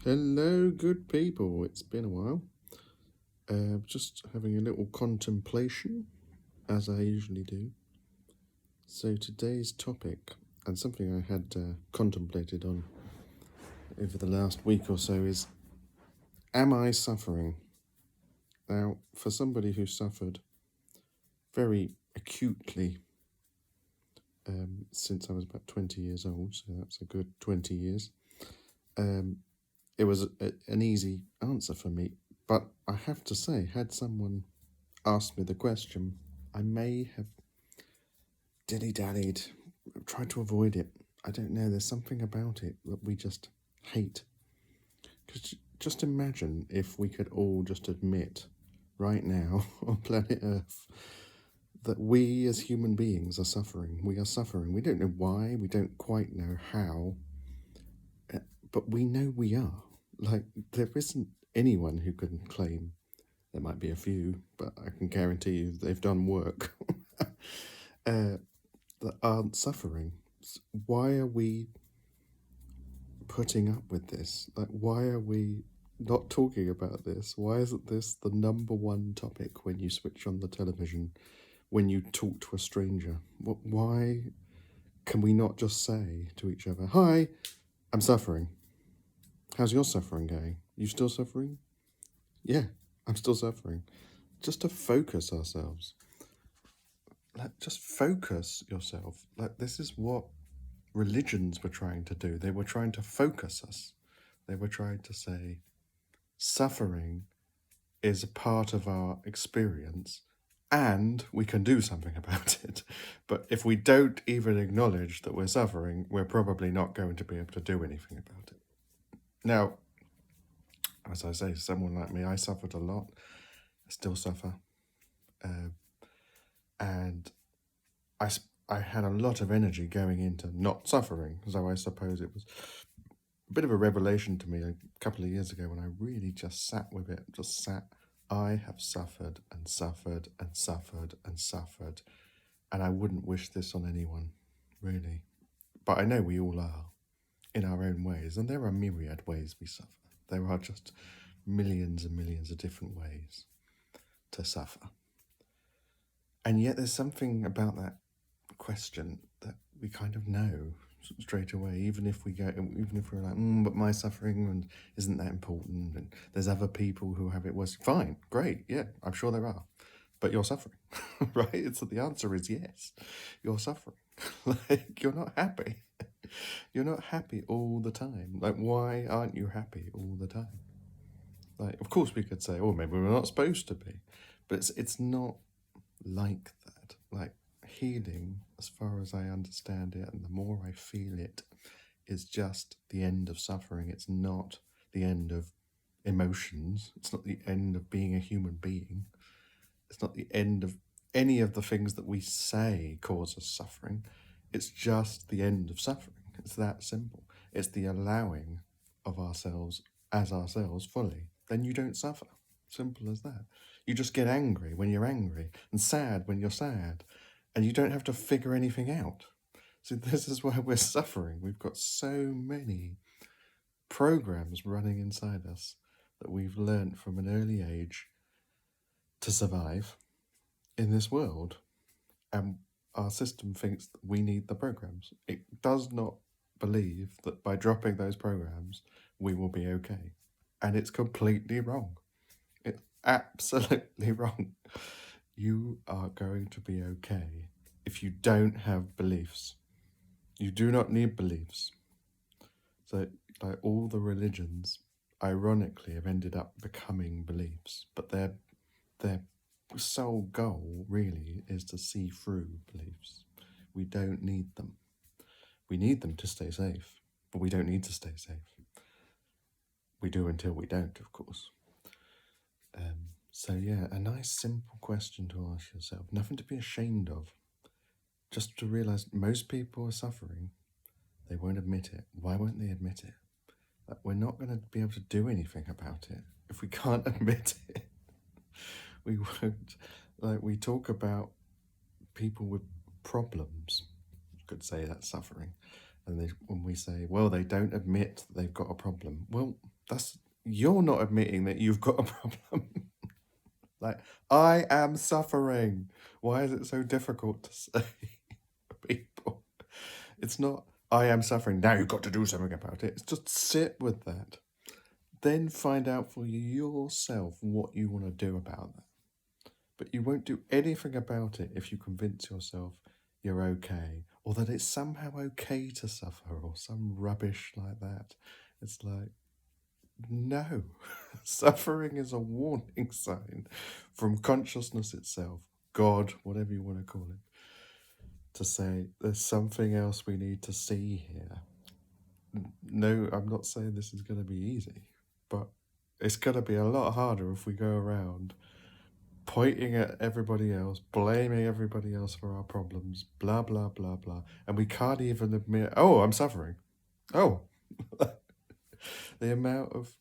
Hello, good people. It's been a while. Just having a little contemplation, as I usually do. So today's topic, and something I had contemplated on over the last week or so, is: am I suffering? Now, for somebody who suffered very acutely since I was about 20 years old, so that's a good 20 years, it was an easy answer for me. But I have to say, had someone asked me the question, I may have dilly-dallied, tried to avoid it. I don't know, there's something about it that we just hate. Because just imagine if we could all just admit right now on planet Earth that we as human beings are suffering. We are suffering. We don't know why, we don't quite know how, but we know we are. Like, there isn't anyone who can claim, there might be a few, but I can guarantee you they've done work, that aren't suffering. Why are we putting up with this? Like, why are we not talking about this? Why isn't this the number one topic when you switch on the television, when you talk to a stranger? Why can we not just say to each other, hi, I'm suffering. How's your suffering going? You still suffering? Yeah, I'm still suffering. Just to focus ourselves. Like, just focus yourself. Like, this is what religions were trying to do. They were trying to focus us. They were trying to say, suffering is a part of our experience and we can do something about it. But if we don't even acknowledge that we're suffering, we're probably not going to be able to do anything about it. Now, as I say, someone like me, I suffered a lot. I still suffer. And I had a lot of energy going into not suffering. So I suppose it was a bit of a revelation to me a couple of years ago when I really just sat with it, I have suffered and suffered and suffered and suffered, and I wouldn't wish this on anyone, really. But I know we all are, in our own ways, and there are myriad ways we suffer. There are just millions and millions of different ways to suffer. And yet there's something about that question that we kind of know straight away, even if we're like, but my suffering and isn't that important, and there's other people who have it worse. Fine, great, yeah, I'm sure there are, but you're suffering. Right? The answer is yes, you're suffering. Like, you're not happy. You're not happy all the time. Like, why aren't you happy all the time? Like, of course we could say, oh, maybe we're not supposed to be, but it's not like that. Like, healing, as far as I understand it, and the more I feel it, is just the end of suffering. It's not the end of emotions. It's not the end of being a human being. It's not the end of any of the things that we say cause us suffering. It's just the end of suffering. It's that simple. It's the allowing of ourselves as ourselves fully. Then you don't suffer. Simple as that. You just get angry when you're angry and sad when you're sad, and you don't have to figure anything out. So this is why we're suffering. We've got so many programs running inside us that we've learnt from an early age to survive in this world. And our system thinks that we need the programs. It does not believe that by dropping those programs, we will be okay. And it's completely wrong. It's absolutely wrong. You are going to be okay if you don't have beliefs. You do not need beliefs. So, like, all the religions, ironically, have ended up becoming beliefs, but their sole goal really is to see through beliefs. We don't need them. We need them to stay safe, but we don't need to stay safe. We do until we don't, of course. So yeah, a nice simple question to ask yourself. Nothing to be ashamed of. Just to realize most people are suffering. They won't admit it. Why won't they admit it? Like, we're not going to be able to do anything about it if we can't admit it. We won't. Like, we talk about people with problems. You could say that's suffering. And when we say, well, they don't admit that they've got a problem. Well, You're not admitting that you've got a problem. Like, I am suffering. Why is it so difficult to say to people? It's not, I am suffering. Now you've got to do something about it. It's just sit with that. Then find out for yourself what you want to do about that. But you won't do anything about it if you convince yourself you're okay, or that it's somehow okay to suffer, or some rubbish like that. It's like, no. Suffering is a warning sign from consciousness itself, God, whatever you want to call it, to say there's something else we need to see here. No, I'm not saying this is going to be easy, but it's going to be a lot harder if we go around pointing at everybody else, blaming everybody else for our problems, blah, blah, blah, blah. And we can't even admit, oh, I'm suffering. Oh, the amount of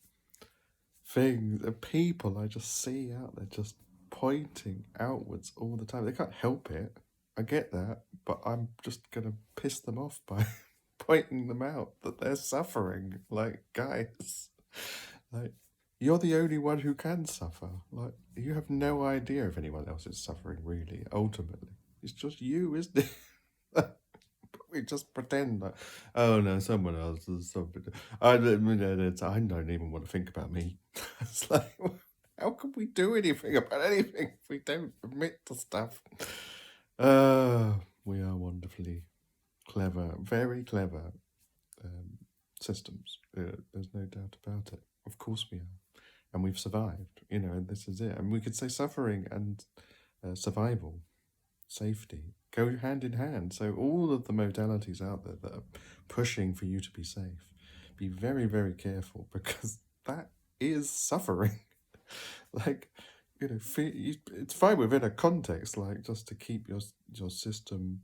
things, people I just see out there just pointing outwards all the time. They can't help it. I get that, but I'm just going to piss them off by pointing them out that they're suffering. Like, guys, like, you're the only one who can suffer. Like, you have no idea if anyone else is suffering, really, ultimately. It's just you, isn't it? We just pretend like, oh no, someone else is something. I don't even want to think about me. It's like, how can we do anything about anything if we don't admit to stuff? We are wonderfully clever, very clever systems. There's no doubt about it. Of course we are. And we've survived, and this is it. And we could say suffering and survival, safety, go hand in hand. So all of the modalities out there that are pushing for you to be safe, be very, very careful, because that is suffering. Like, it's fine within a context, like just to keep your system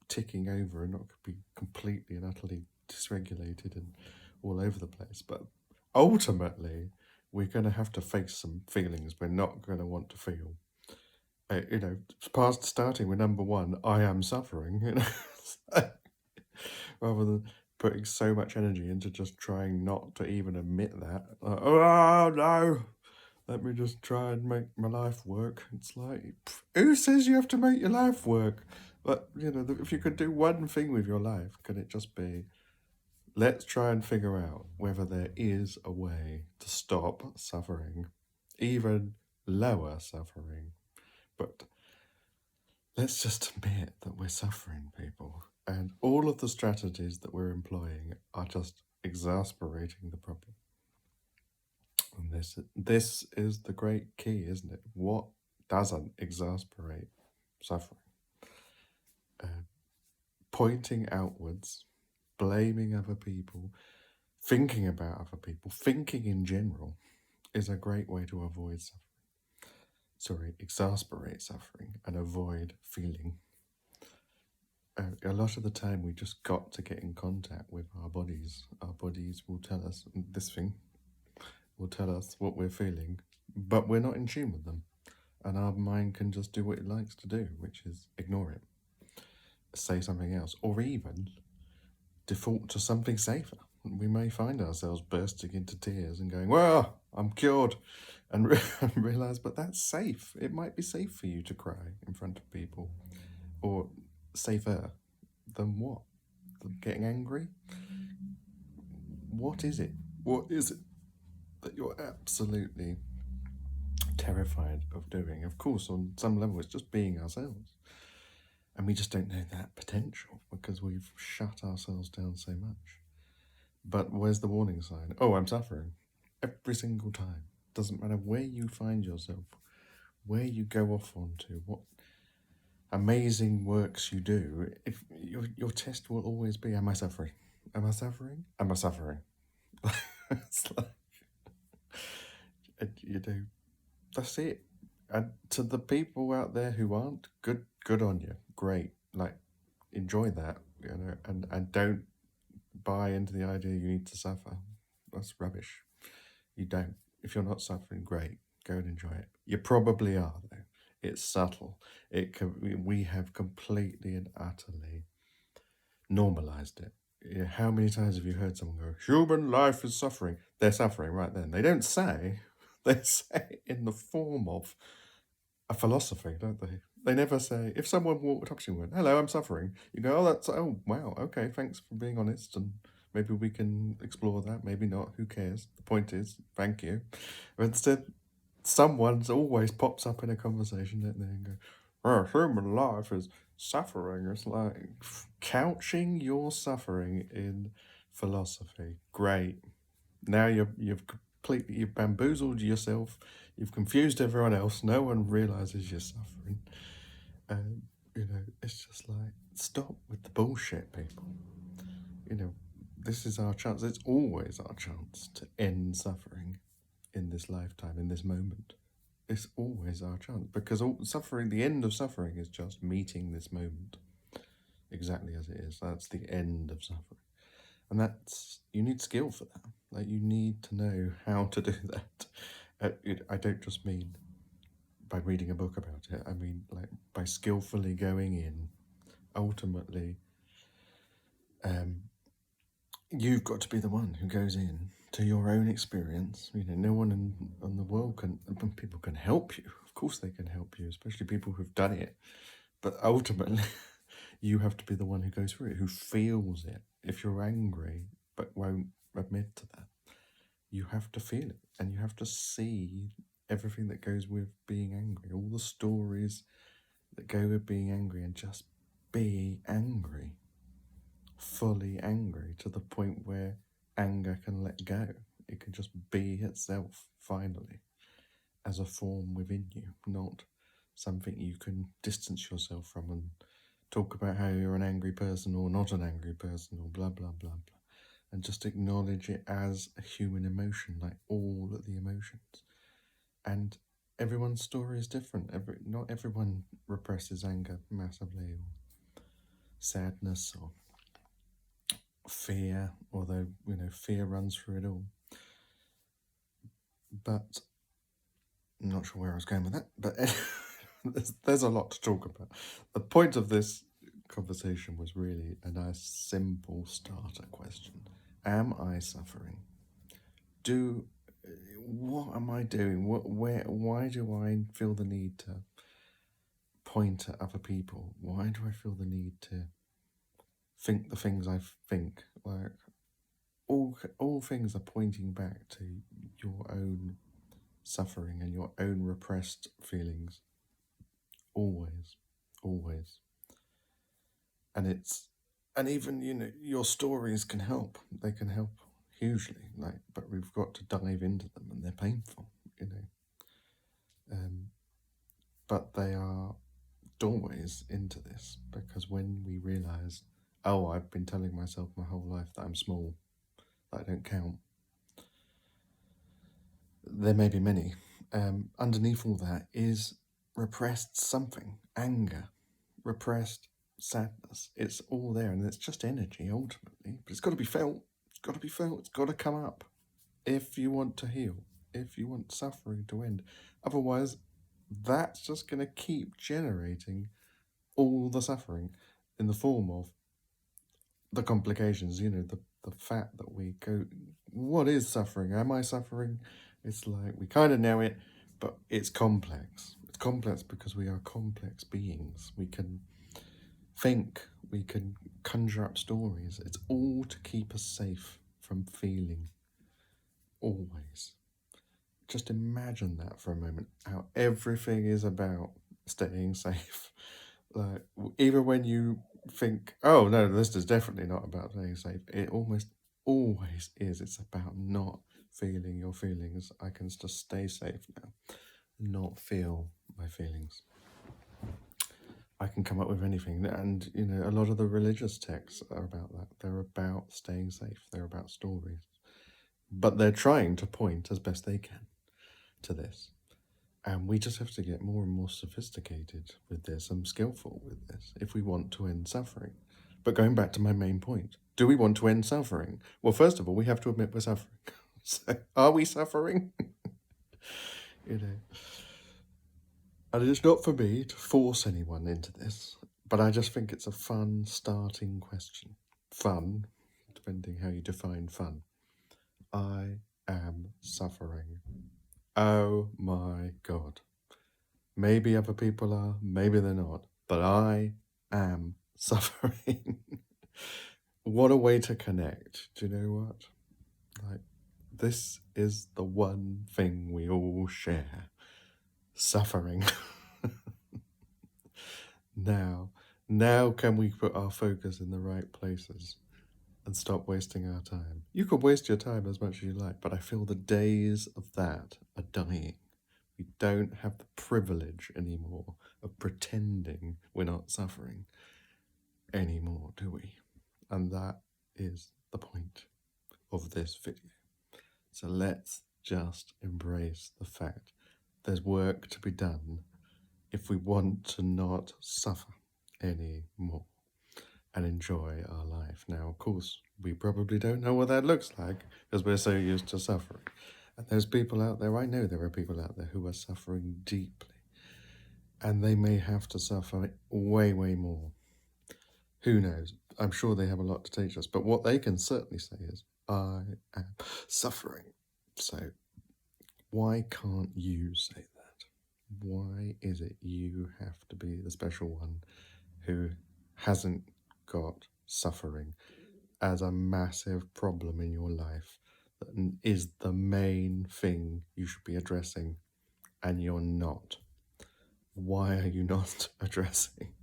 ticking over and not be completely and utterly dysregulated and all over the place. But ultimately, we're going to have to face some feelings we're not going to want to feel. Past starting with number one, I am suffering, rather than putting so much energy into just trying not to even admit that. Like, oh no, let me just try and make my life work. It's like, who says you have to make your life work? But, if you could do one thing with your life, can it just be, let's try and figure out whether there is a way to stop suffering, even lower suffering. But let's just admit that we're suffering, people. And all of the strategies that we're employing are just exasperating the problem. And this is the great key, isn't it? What doesn't exasperate suffering? Pointing outwards, blaming other people, thinking about other people, thinking in general is a great way to avoid suffering. Exasperate suffering and avoid feeling. A lot of the time we just got to get in contact with our bodies. Our bodies will tell us this thing, will tell us what we're feeling, but we're not in tune with them. And our mind can just do what it likes to do, which is ignore it, say something else, or even default to something safer. We may find ourselves bursting into tears and going, well, I'm cured, and realize, but that's safe. It might be safe for you to cry in front of people, or safer than what? Than getting angry? What is it? What is it that you're absolutely terrified of doing? Of course, on some level, it's just being ourselves. And we just don't know that potential because we've shut ourselves down so much. But where's the warning sign? Oh, I'm suffering. Every single time. Doesn't matter where you find yourself, where you go off onto, what amazing works you do, if your test will always be, am I suffering? Am I suffering? Am I suffering? It's like, that's it. And to the people out there who aren't, good on you. Great. Like, enjoy that, and don't buy into the idea you need to suffer. That's rubbish. You don't. If you're not suffering, great. Go and enjoy it. You probably are, though. It's subtle. We have completely and utterly normalized it. How many times have you heard someone go, human life is suffering? they're suffering right then. They don't say, they say it in the form of a philosophy, don't they? They never say, if someone walked up to you and went, hello, I'm suffering, you go, oh, wow, okay, thanks for being honest, and maybe we can explore that, maybe not, who cares? The point is, thank you. But instead, someone's always pops up in a conversation, don't they, and go, oh, human life is suffering. It's like couching your suffering in philosophy. Great. Now you've bamboozled yourself. You've confused everyone else. No one realizes you're suffering. It's just like, stop with the bullshit, people. This is our chance. It's always our chance to end suffering in this lifetime, in this moment. It's always our chance, because suffering, the end of suffering is just meeting this moment exactly as it is. That's the end of suffering. And you need skill for that. Like, you need to know how to do that. I don't just mean by reading a book about it. I mean, like, by skillfully going in. Ultimately, you've got to be the one who goes in to your own experience. No one in the world people can help you. Of course they can help you, especially people who've done it. But ultimately, you have to be the one who goes through it, who feels it. If you're angry but won't admit to that, you have to feel it, and you have to see everything that goes with being angry, all the stories that go with being angry, and just be angry, fully angry, to the point where anger can let go. It can just be itself, finally, as a form within you, not something you can distance yourself from and talk about how you're an angry person or not an angry person or blah, blah, blah, blah. And just acknowledge it as a human emotion, like all of the emotions. And everyone's story is different. Not everyone represses anger massively, or sadness, or fear, although, fear runs through it all. But I'm not sure where I was going with that, but there's a lot to talk about. The point of this conversation was really a nice, simple starter question. Am I suffering? What am I doing? Why do I feel the need to point at other people? Why do I feel the need to think the things I think? Like, all things are pointing back to your own suffering and your own repressed feelings. Always. And even, your stories can help. They can help hugely. But we've got to dive into them, and they're painful, But they are doorways into this, because when we realize, oh, I've been telling myself my whole life that I'm small, that I don't count. There may be many. Underneath all that is repressed something, anger, repressed sadness. It's all there, and it's just energy ultimately, but it's got to be felt. It's got to come up if you want to heal, if you want suffering to end. Otherwise, that's just going to keep generating all the suffering in the form of the complications, the fact that we go, what is suffering? Am I suffering? It's like, we kind of know it, but it's complex. It's complex because we are complex beings. We can think, we can conjure up stories. It's all to keep us safe from feeling, always. Just imagine that for a moment, how everything is about staying safe. Like, even when you think, oh no, this is definitely not about staying safe, it almost always is. It's about not feeling your feelings. I can just stay safe now, not feel my feelings. I can come up with anything, and a lot of the religious texts are about that. They're about staying safe. They're about stories, but they're trying to point as best they can to this. And we just have to get more and more sophisticated with this and skillful with this if we want to end suffering. But going back to my main point, do we want to end suffering? Well, first of all, we have to admit we're suffering. So, are we suffering? And it's not for me to force anyone into this, but I just think it's a fun starting question. Fun, depending how you define fun. I am suffering. Oh my God. Maybe other people are, maybe they're not, but I am suffering. What a way to connect. Do you know what? Like, this is the one thing we all share. Suffering. Now can we put our focus in the right places and stop wasting our time? You could waste your time as much as you like, but I feel the days of that are dying. We don't have the privilege anymore of pretending we're not suffering anymore, do we? And that is the point of this video. So let's just embrace the fact there's work to be done if we want to not suffer anymore and enjoy our life. Now, of course, we probably don't know what that looks like because we're so used to suffering. And there's people out there, I know there are people out there who are suffering deeply. And they may have to suffer way, way more. Who knows? I'm sure they have a lot to teach us. But what they can certainly say is, I am suffering. So why can't you say that? Why is it you have to be the special one who hasn't got suffering as a massive problem in your life that is the main thing you should be addressing, and you're not? Why are you not addressing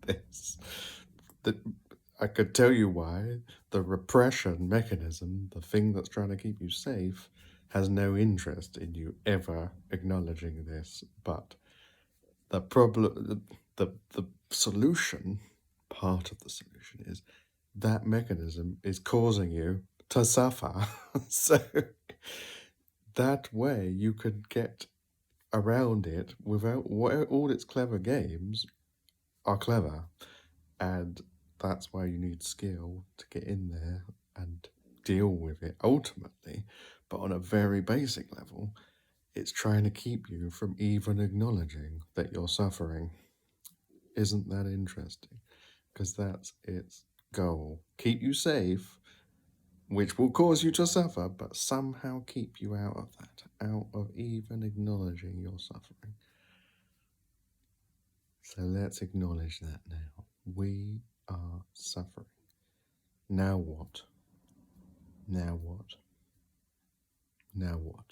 this? I could tell you why. The repression mechanism, the thing that's trying to keep you safe, has no interest in you ever acknowledging this. But the problem, the solution, part of the solution is that mechanism is causing you to suffer. So that way you could get around it without all its clever games are clever. And that's why you need skill to get in there and deal with it ultimately. But on a very basic level, it's trying to keep you from even acknowledging that you're suffering. Isn't that interesting? Because that's its goal. Keep you safe, which will cause you to suffer, but somehow keep you out of that, out of even acknowledging your suffering. So let's acknowledge that now. We are suffering. Now what? Now what? Now what?